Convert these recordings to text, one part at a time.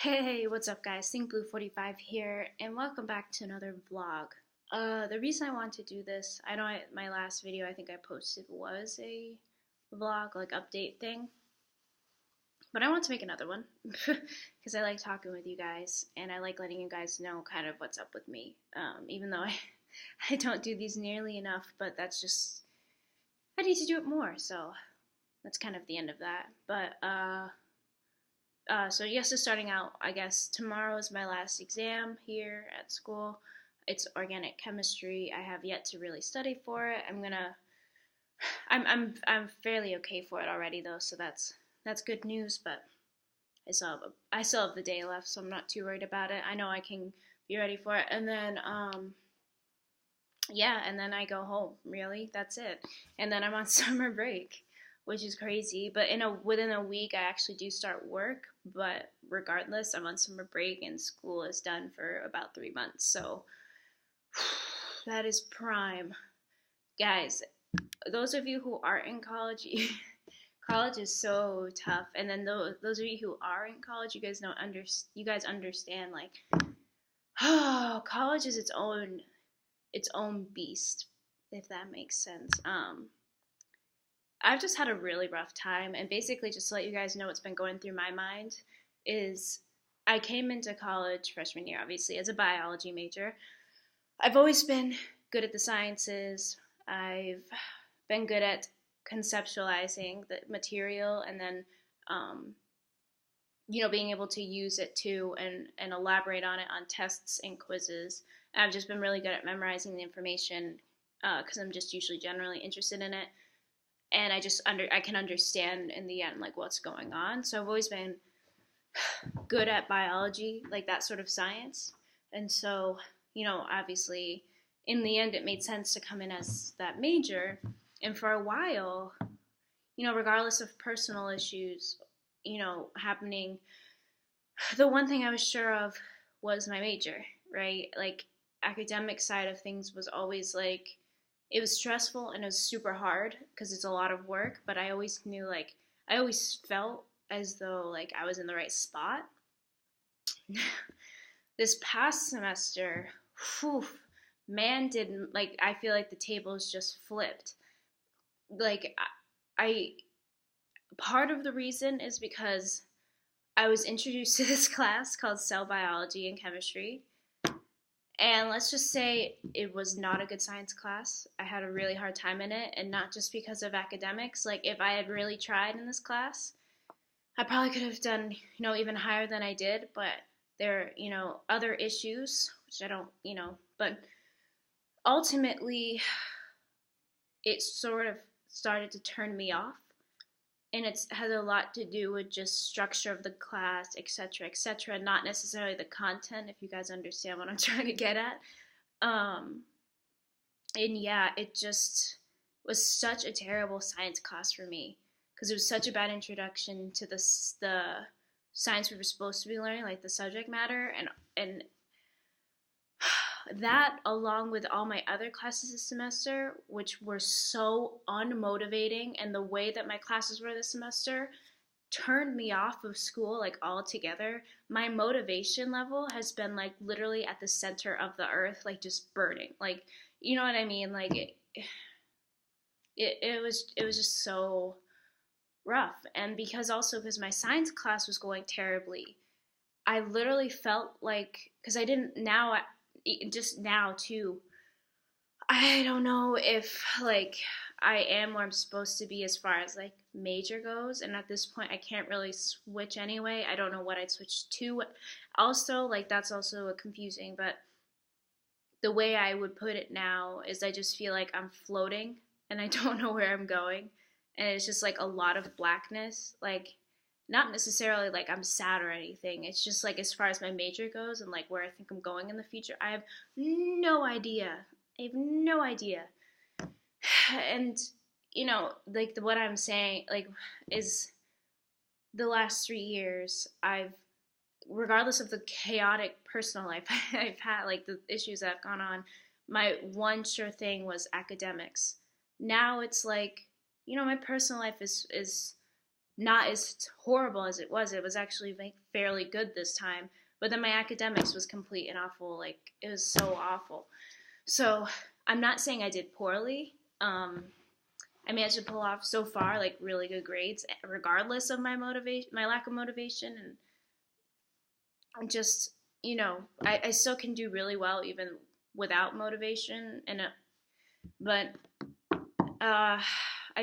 Hey, what's up guys? ThinkBlue45 here, and welcome back to another vlog. The reason I want to do this, I know my last video I think I posted was a vlog, like update thing, but I want to make another one because I like talking with you guys, and I like letting you guys know kind of what's up with me, even though I don't do these nearly enough, but that's just, I need to do it more, so that's kind of the end of that. So yes, is starting out. I guess tomorrow is my last exam here at school. It's organic chemistry. I have yet to really study for it. I'm fairly okay for it already though, so that's good news. But I still have the day left, so I'm not too worried about it. I know I can be ready for it, and then yeah, and then I go home. Really, that's it. And then I'm on summer break, which is crazy. But within a week, I actually do start work. But regardless, I'm on summer break, and school is done for about 3 months. So that is prime, guys. Those of you who aren't in college, college is so tough. And then those of you who are in college, you guys understand like, oh, college is its own beast, if that makes sense. I've just had a really rough time, and basically, just to let you guys know what's been going through my mind, is I came into college freshman year, obviously, as a biology major. I've always been good at the sciences. I've been good at conceptualizing the material and then, um, being able to use it too and elaborate on it on tests and quizzes. And I've just been really good at memorizing the information because I'm just usually generally interested in it, and I can understand in the end like what's going on. So I've always been good at biology, like that sort of science. And so, obviously in the end it made sense to come in as that major. And for a while, regardless of personal issues, happening, the one thing I was sure of was my major, right? Like academic side of things was always like it was stressful and it was super hard because it's a lot of work, but I always knew like I always felt as though like I was in the right spot. This past semester, whew, man didn't like I feel like the tables just flipped. Like I part of the reason is because I was introduced to this class called cell biology and chemistry. And let's just say it was not a good science class. I had a really hard time in it, and not just because of academics. Like, if I had really tried in this class, I probably could have done, even higher than I did. But there are, other issues, which I don't, but ultimately, it sort of started to turn me off, and it has a lot to do with just structure of the class, etc., not necessarily the content, if you guys understand what I'm trying to get at. um and yeah, it just was such a terrible science class for me because it was such a bad introduction to the science we were supposed to be learning, like the subject matter, and that, along with all my other classes this semester, which were so unmotivating, and the way that my classes were this semester turned me off of school like altogether. My motivation level has been like literally at the center of the earth, like just burning. Like, you know what I mean? Like it was just so rough. And because my science class was going terribly, I literally felt like, because I didn't now, just now too, I don't know if like I am where I'm supposed to be as far as like major goes, and at this point I can't really switch anyway. I don't know what I'd switch to. Also, like that's also a confusing, but the way I would put it now is I just feel like I'm floating and I don't know where I'm going, and it's just like a lot of blackness. Like not necessarily like I'm sad or anything. It's just like as far as my major goes and like where I think I'm going in the future, I have no idea. I have no idea. And like what I'm saying like is the last 3 years I've, regardless of the chaotic personal life I've had, like the issues that have gone on, my one sure thing was academics. Now it's like, my personal life is not as horrible as it was. It was actually like fairly good this time. But then my academics was complete and awful. Like it was so awful. So I'm not saying I did poorly. I managed to pull off so far like really good grades, regardless of my motivation, my lack of motivation, and just I still can do really well even without motivation. But I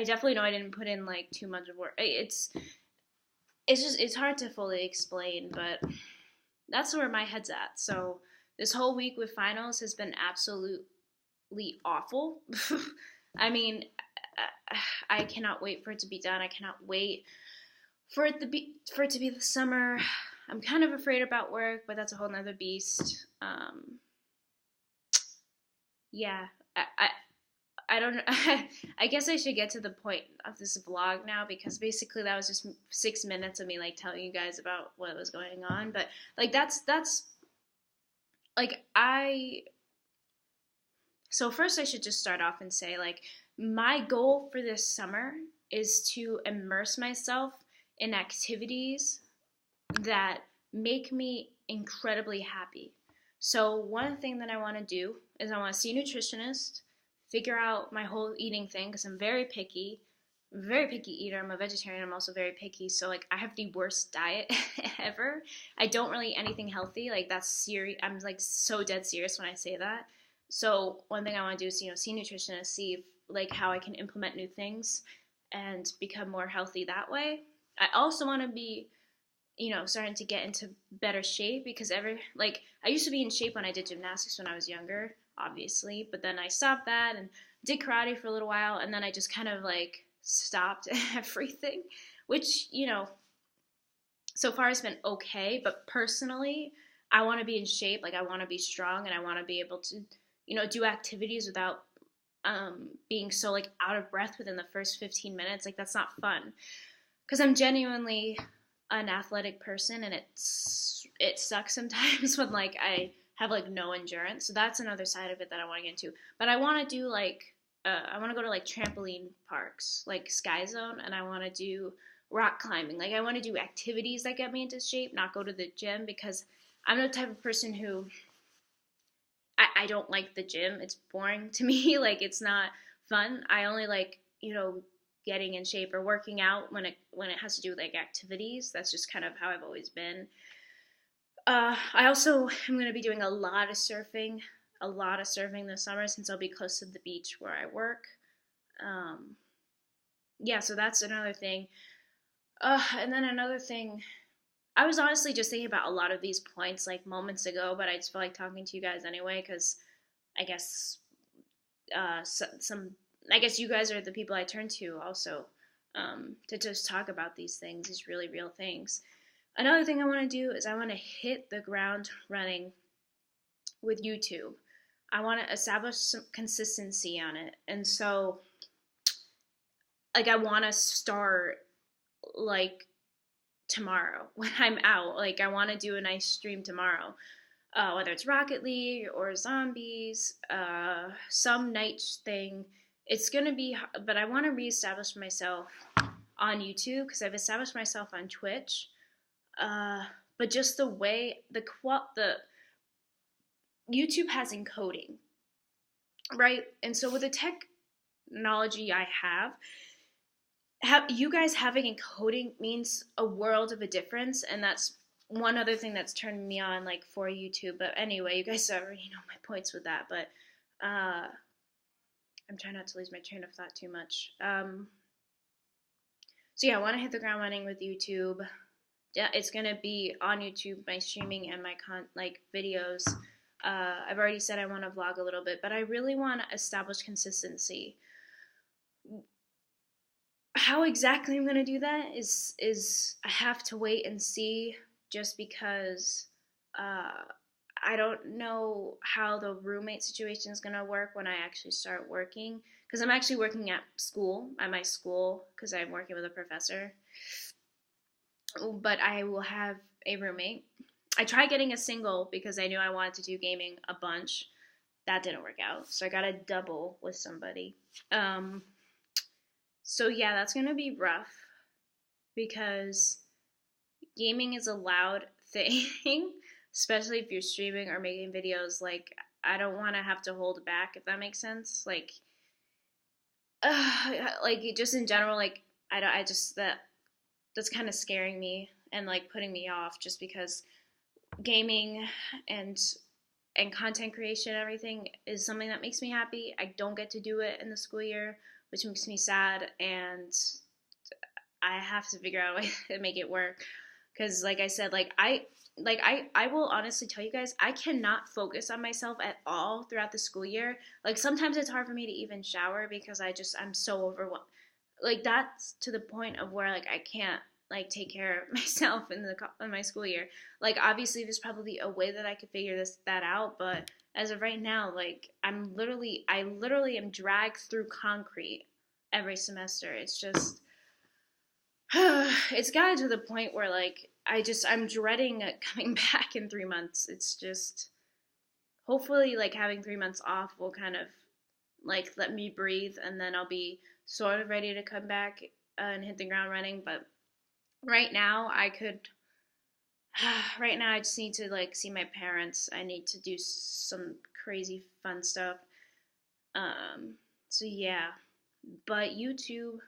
definitely know I didn't put in like too much of work. It's hard to fully explain, but that's where my head's at. So this whole week with finals has been absolutely awful. I mean, I cannot wait for it to be done. I cannot wait for it to be the summer. I'm kind of afraid about work, but that's a whole nother beast. Yeah, I don't know. I guess I should get to the point of this vlog now, because basically that was just 6 minutes of me like telling you guys about what was going on. But like that's like so first I should just start off and say, like, my goal for this summer is to immerse myself in activities that make me incredibly happy. So one thing that I want to do is I want to see a nutritionist, figure out my whole eating thing, because I'm very picky. I'm a very picky eater. I'm a vegetarian. I'm also very picky. So like I have the worst diet ever. I don't really eat anything healthy. Like that's serious. I'm like so dead serious when I say that. So one thing I want to do is see a nutritionist, see if, like how I can implement new things and become more healthy that way. I also want to be starting to get into better shape, because I used to be in shape when I did gymnastics when I was younger, obviously, but then I stopped that and did karate for a little while, and then I just kind of like stopped everything, which, so far has been okay, but personally, I want to be in shape, like I want to be strong, and I want to be able to, do activities without being so like out of breath within the first 15 minutes. Like that's not fun, because I'm genuinely an athletic person, and it sucks sometimes when like I have like no endurance. So that's another side of it that I want to get into. But I want to do like I want to go to like trampoline parks, like Sky Zone, and I want to do rock climbing. Like I want to do activities that get me into shape, not go to the gym, because I'm the type of person who I don't like the gym. It's boring to me. Like it's not fun. I only like, getting in shape or working out when it has to do with like activities. That's just kind of how I've always been. I also am going to be doing a lot of surfing this summer, since I'll be close to the beach where I work. Yeah, so that's another thing. And then another thing, I was honestly just thinking about a lot of these points like moments ago, but I just feel like talking to you guys anyway, because I guess I guess you guys are the people I turn to also, to just talk about these things, these really real things. Another thing I want to do is I want to hit the ground running with YouTube. I want to establish some consistency on it. And so, like, I want to start, like, tomorrow when I'm out. Like, I want to do a nice stream tomorrow. Whether it's Rocket League or zombies, some night thing. It's going to be, but I want to reestablish myself on YouTube, because I've established myself on Twitch. But just the way the YouTube has encoding, right? And so with the technology I have you guys having encoding means a world of a difference, and that's one other thing that's turned me on, like, for YouTube. But anyway, you guys already know my points with that. But I'm trying not to lose my train of thought too much. So yeah, I want to hit the ground running with YouTube. Yeah, it's gonna be on YouTube, my streaming and my videos. I've already said I want to vlog a little bit, but I really want to establish consistency. How exactly I'm gonna do that is I have to wait and see, just because I don't know how the roommate situation is gonna work when I actually start working, because I'm actually working at my school, because I'm working with a professor. But I will have a roommate. I tried getting a single because I knew I wanted to do gaming a bunch. That didn't work out, so I got a double with somebody. So yeah, that's gonna be rough. because gaming is a loud thing, especially if you're streaming or making videos. Like, I don't want to have to hold back, if that makes sense. Like just in general, like I just that's kind of scaring me and like putting me off, just because gaming and content creation, everything is something that makes me happy. I don't get to do it in the school year, which makes me sad, and I have to figure out a way to make it work. Because, like I said, I will honestly tell you guys, I cannot focus on myself at all throughout the school year. Like, sometimes it's hard for me to even shower because I'm so overwhelmed. Like, that's to the point of where like I can't like take care of myself in my school year. Like, obviously there's probably a way that I could figure that out, but as of right now, like I literally am dragged through concrete every semester. It's just it's gotten to the point where like I'm dreading coming back in 3 months. It's just, hopefully like having 3 months off will kind of like let me breathe, and then I'll be sort of ready to come back and hit the ground running. But right now I could right now I just need to like see my parents. I need to do some crazy fun stuff. Um so yeah, but YouTube,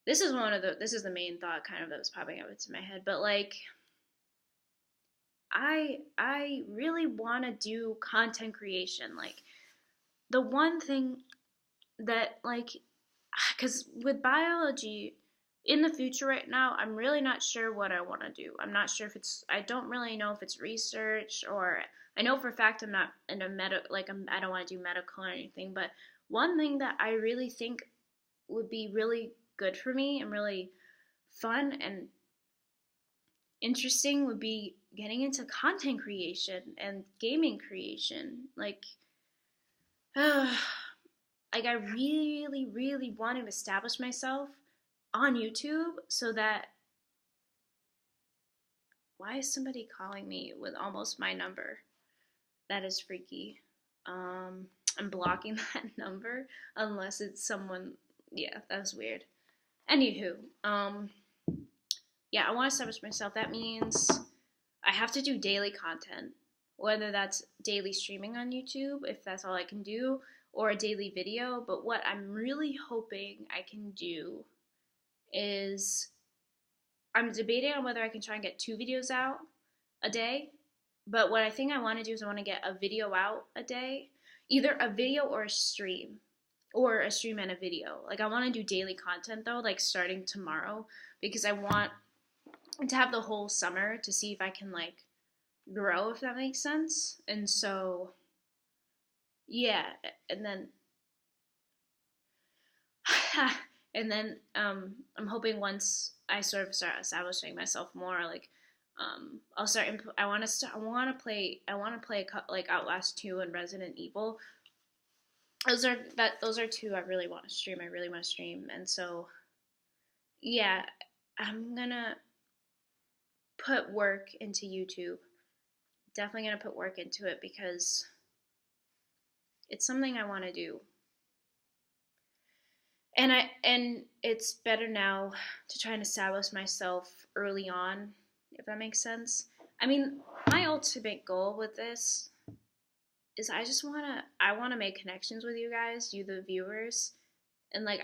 this is the main thought kind of that was popping up into my head. But like I really want to do content creation. Like, the one thing that like, cuz with biology in the future right now, I'm really not sure what I want to do. I'm not sure if I don't really know if it's research, or I know for a fact I'm not in a I don't want to do medical or anything. But one thing that I really think would be really good for me and really fun and interesting would be getting into content creation and gaming creation. Like I really, really want to establish myself on YouTube so that. Why is somebody calling me with almost my number? That is freaky. I'm blocking that number unless it's someone. Yeah, that was weird. Anywho, yeah, I want to establish myself. That means I have to do daily content, whether that's daily streaming on YouTube, if that's all I can do, or a daily video. But what I'm really hoping I can do is, I'm debating on whether I can try and get 2 videos out a day. But what I think I want to do is I want to get a video out a day, either a video or a stream, or a stream and a video. Like, I want to do daily content though, like starting tomorrow, because I want to have the whole summer to see if I can like grow, if that makes sense. And so, yeah, and then I'm hoping once I sort of start establishing myself more, like I'll start. I want to start. I want to play like Outlast 2 and Resident Evil. Those are two I really want to stream. I really want to stream, and so yeah, I'm gonna put work into YouTube. Definitely gonna put work into it because it's something I want to do. And it's better now to try and establish myself early on, if that makes sense. I mean, my ultimate goal with this is I wanna make connections with you guys, you the viewers, and I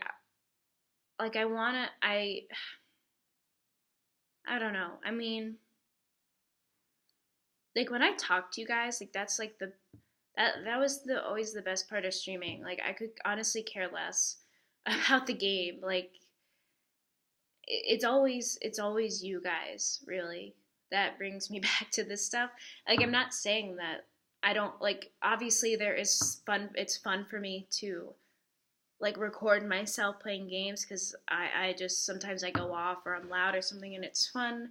don't know. I mean, like when I talk to you guys, like that's like that was the always the best part of streaming. Like, I could honestly care less about the game. Like, it's always you guys, really, that brings me back to this stuff. Like, I'm not saying that I don't like, obviously there is fun. It's fun for me to like record myself playing games, because I just sometimes I go off or I'm loud or something, and it's fun.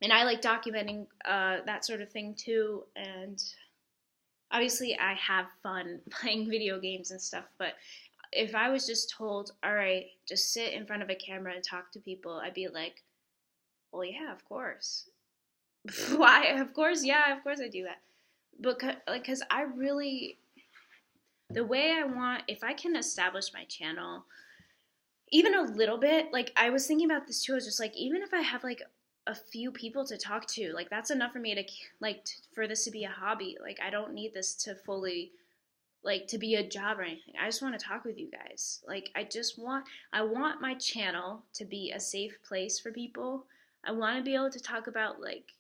And I like documenting that sort of thing too. And obviously I have fun playing video games and stuff. But if I was just told, all right, just sit in front of a camera and talk to people, I'd be like, well, yeah, of course. Why? Of course, yeah, of course I do that. Because I really, the way I want, if I can establish my channel even a little bit, like I was thinking about this too. I was just like, even if I have like a few people to talk to, like that's enough for me to for this to be a hobby. Like I don't need this to fully like to be a job or anything. I just want to talk with you guys. Like I want my channel to be a safe place for people. I want to be able to talk about like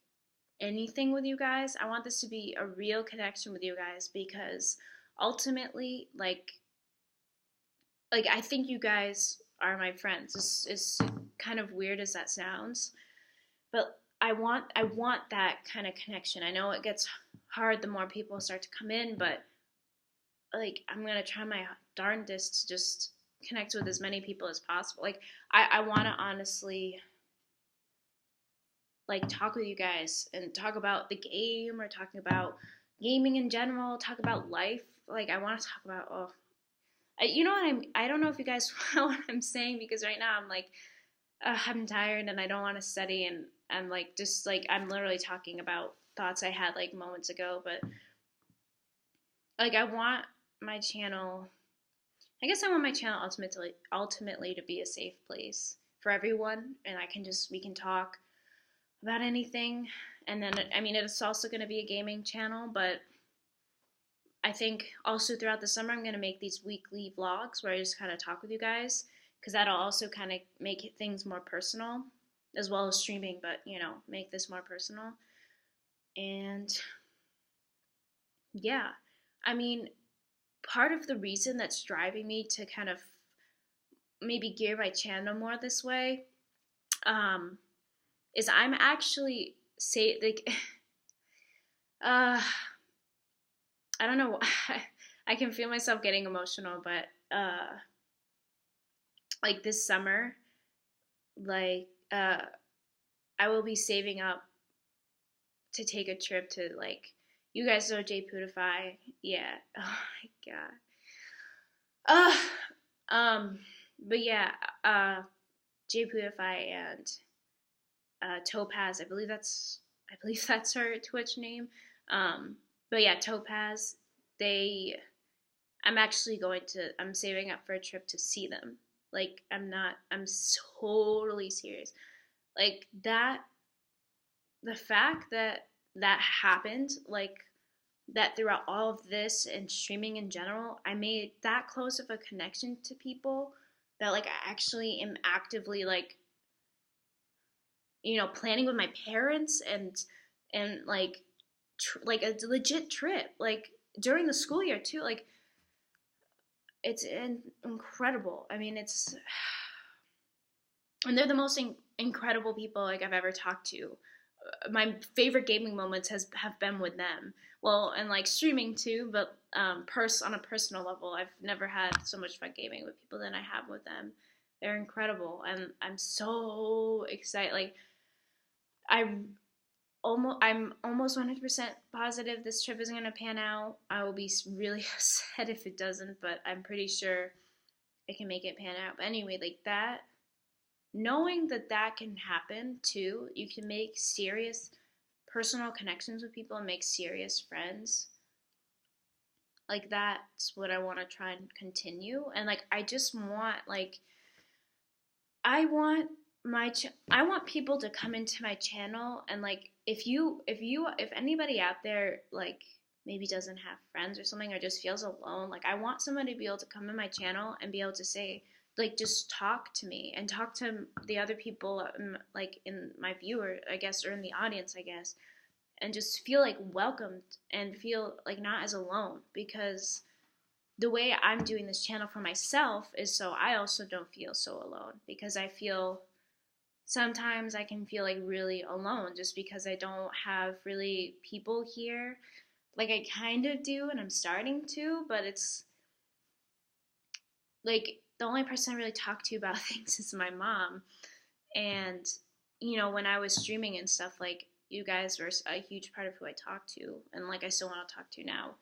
anything with you guys. I want this to be a real connection with you guys because ultimately like I think you guys are my friends. It's kind of weird as that sounds, but I want that kind of connection. I know it gets hard the more people start to come in, but like I'm gonna try my darndest to just connect with as many people as possible. Like I want to honestly like talk with you guys and talk about the game or talking about gaming in general, talk about life. Like I want to talk about you know what I don't know if you guys know what I'm saying because right now I'm like I'm tired and I don't want to study and I'm like just like I'm literally talking about thoughts I had like moments ago, but like I want my channel I guess I want my channel ultimately to be a safe place for everyone and we can talk about anything. And then I mean it's also going to be a gaming channel, but I think also throughout the summer I'm going to make these weekly vlogs where I just kind of talk with you guys because that'll also kind of make things more personal as well as streaming, but you know, make this more personal. And yeah, I mean, part of the reason that's driving me to kind of maybe gear my channel more this way um, is I'm actually say like uh, I don't know. I can feel myself getting emotional, but like this summer, like I will be saving up to take a trip to like you guys know Jay Putify. Yeah. Oh my god. Uh but yeah, Jay Putify and Topaz, I believe that's her Twitch name. But yeah, Topaz, they I'm saving up for a trip to see them. Like I'm totally serious. Like that the fact that that happened, like that throughout all of this and streaming in general, I made that close of a connection to people that like I actually am actively like you know planning with my parents and like like a legit trip like during the school year too like it's incredible. I mean it's and they're the most incredible people like I've ever talked to. My favorite gaming moments have been with them. Well, and like streaming too, but on a personal level, I've never had so much fun gaming with people than I have with them. They're incredible, and I'm so excited. Like I I'm almost 100% positive this trip isn't gonna pan out. I will be really upset if it doesn't, but I'm pretty sure it can make it pan out. But anyway, like that knowing that that can happen too, you can make serious personal connections with people and make serious friends. Like that's what I want to try and continue. And like I just want like I want I want people to come into my channel and like if anybody out there like maybe doesn't have friends or something or just feels alone, like I want somebody to be able to come in my channel and be able to say like just talk to me and talk to the other people like in my viewer I guess or in the audience I guess and just feel like welcomed and feel like not as alone because the way I'm doing this channel for myself is so I also don't feel so alone because I feel sometimes I can feel like really alone just because I don't have really people here. Like I kind of do and I'm starting to, but it's like the only person I really talk to about things is my mom. And you know, when I was streaming and stuff, like you guys were a huge part of who I talked to and like I still want to talk to now.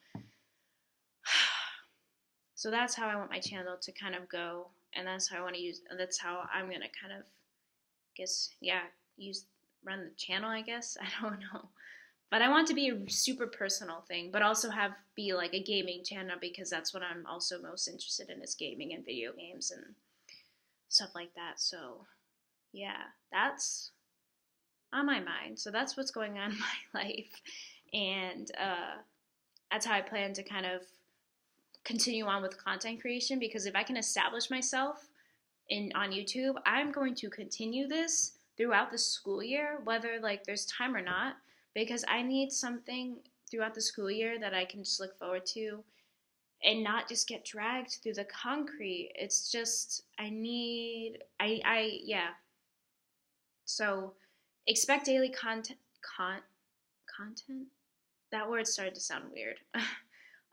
So that's how I want my channel to kind of go, and that's how I want to use. That's how I'm gonna kind of guess, yeah, use run the channel. I guess I don't know, but I want it to be a super personal thing, but also have be like a gaming channel because that's what I'm also most interested in is gaming and video games and stuff like that. So yeah, that's on my mind. So that's what's going on in my life, and that's how I plan to kind of continue on with content creation, because if I can establish myself in on YouTube, I'm going to continue this throughout the school year, whether like there's time or not, because I need something throughout the school year that I can just look forward to and not just get dragged through the concrete. It's just I yeah. So expect daily content. That word started to sound weird.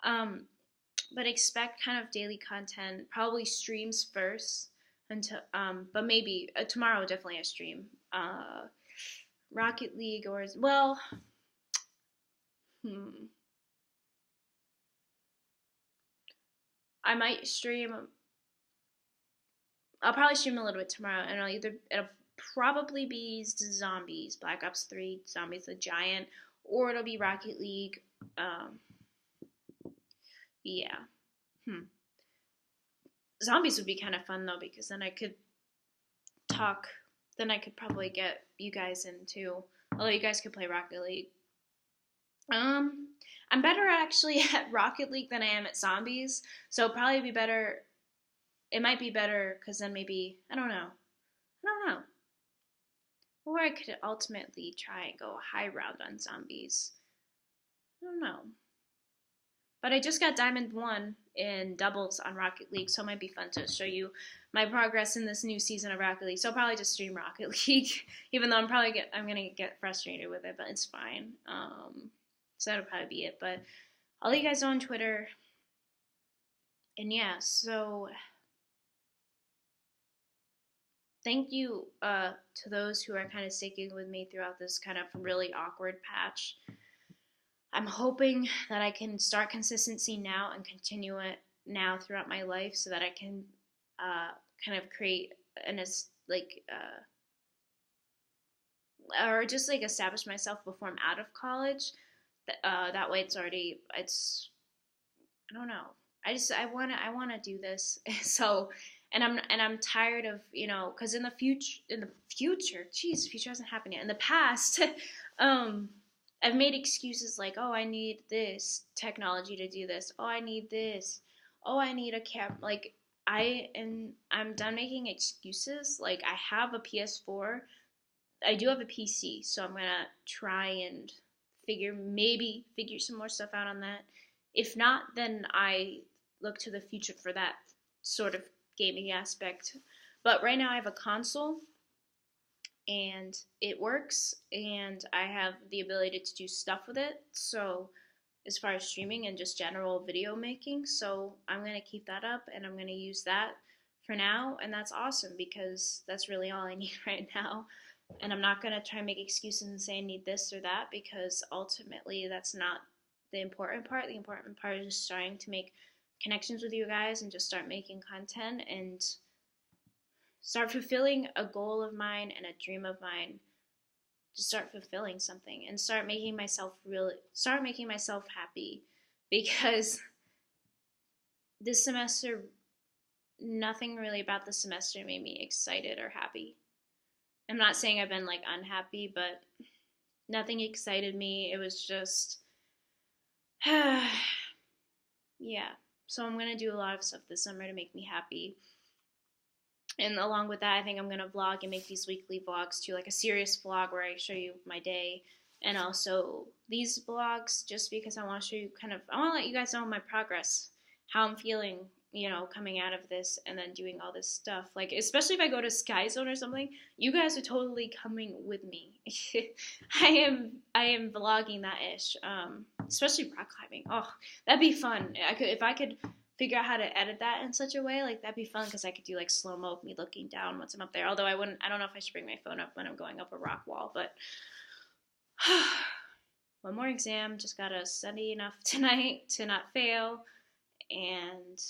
um, but expect kind of daily content, probably streams first until but maybe tomorrow definitely a stream. Rocket League or well, I might stream. I'll probably stream a little bit tomorrow, and it'll probably be Zombies, Black Ops 3, Zombies the Giant, or it'll be Rocket League. Um, yeah. Hmm. Zombies would be kind of fun though, because then I could talk. Then I could probably get you guys into. Although you guys could play Rocket League. I'm better actually at Rocket League than I am at Zombies, so it'll probably be better. It might be better because then maybe I don't know. I don't know. Or I could ultimately try and go high round on Zombies. I don't know. But I just got Diamond 1 in doubles on Rocket League, so it might be fun to show you my progress in this new season of Rocket League. So I'll probably just stream Rocket League, even though I'm gonna get frustrated with it, but it's fine. So that'll probably be it. But I'll let you guys know on Twitter. And yeah, so thank you to those who are kind of sticking with me throughout this kind of really awkward patch. I'm hoping that I can start consistency now and continue it now throughout my life, so that I can kind of create an or just like establish myself before I'm out of college. That way, it's I don't know. I wanna do this. So, and I'm tired of, because in the future, geez, the future hasn't happened yet. In the past, um, I've made excuses like, oh, I need this technology to do this. Oh, I need this. Oh, I need a cam. Like, I'm done making excuses. Like, I have a PS4. I do have a PC, so I'm gonna try and maybe figure some more stuff out on that. If not, then I look to the future for that sort of gaming aspect. But right now I have a console and it works, and I have the ability to do stuff with it. So as far as streaming and just general video making, so I'm going to keep that up and I'm going to use that for now, and that's awesome because that's really all I need right now. And I'm not going to try and make excuses and say I need this or that, because ultimately that's not the important part. The important part is just starting to make connections with you guys and just start making content and start fulfilling a goal of mine and a dream of mine. Just start fulfilling something and start making myself happy, because this semester, nothing really about the semester made me excited or happy. I'm not saying I've been like unhappy, but nothing excited me. It was just yeah. So I'm gonna do a lot of stuff this summer to make me happy. And along with that, I think I'm gonna vlog and make these weekly vlogs too, like a serious vlog where I show you my day, and also these vlogs just because I want to show you I want to let you guys know my progress, how I'm feeling, coming out of this and then doing all this stuff. Like, especially if I go to Sky Zone or something, you guys are totally coming with me. I am vlogging that ish. Especially rock climbing. Oh, that'd be fun. If I could figure out how to edit that in such a way, like that'd be fun, because I could do like slow mo of me looking down once I'm up there. Although I don't know if I should bring my phone up when I'm going up a rock wall, but one more exam, just gotta study enough tonight to not fail, and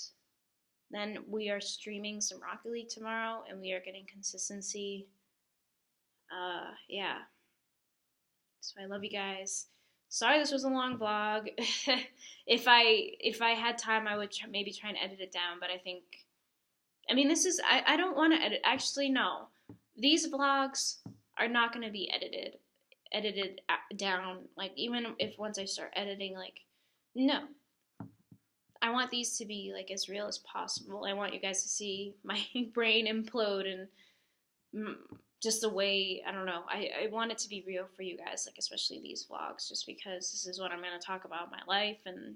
then we are streaming some Rocket League tomorrow, and we are getting consistency. Yeah. So I love you guys. Sorry this was a long vlog. If I had time, I would maybe try and edit it down, but I think I mean, this is, I don't want to edit. Actually, no. These vlogs are not going to be edited down. Like, even if once I start editing, like, no. I want these to be, like, as real as possible. I want you guys to see my brain implode and just the way, I don't know. I want it to be real for you guys, like, especially these vlogs, just because this is what I'm going to talk about my life and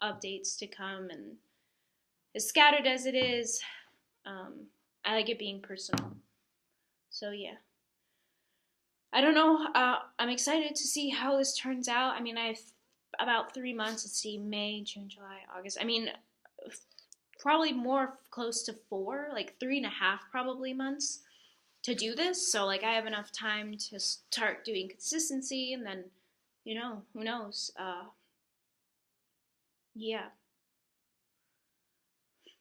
updates to come. And as scattered as it is, I like it being personal. So yeah, I don't know. I'm excited to see how this turns out. I mean, I have about 3 months. Let's see, May, June, July, August. I mean, probably more close to 4, like 3.5 probably months to do this. So like I have enough time to start doing consistency, and then, who knows? Yeah,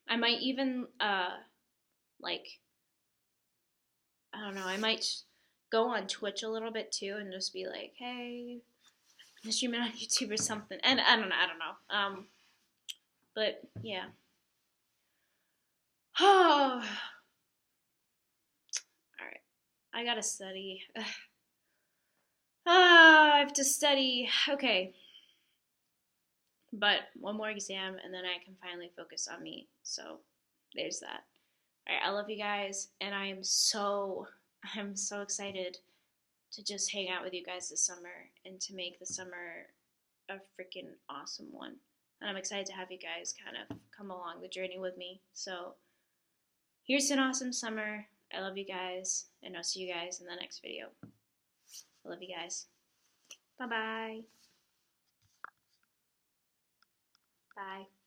I might even like, I don't know. I might go on Twitch a little bit too, and just be like, hey, I'm streaming on YouTube or something. And I don't know. I don't know. But yeah. Oh, all right. I gotta study. I have to study. Okay. But one more exam, and then I can finally focus on me. So there's that. All right. I love you guys, and I'm so excited to just hang out with you guys this summer and to make the summer a freaking awesome one. And I'm excited to have you guys kind of come along the journey with me. So here's an awesome summer. I love you guys, and I'll see you guys in the next video. I love you guys. Bye-bye. Bye.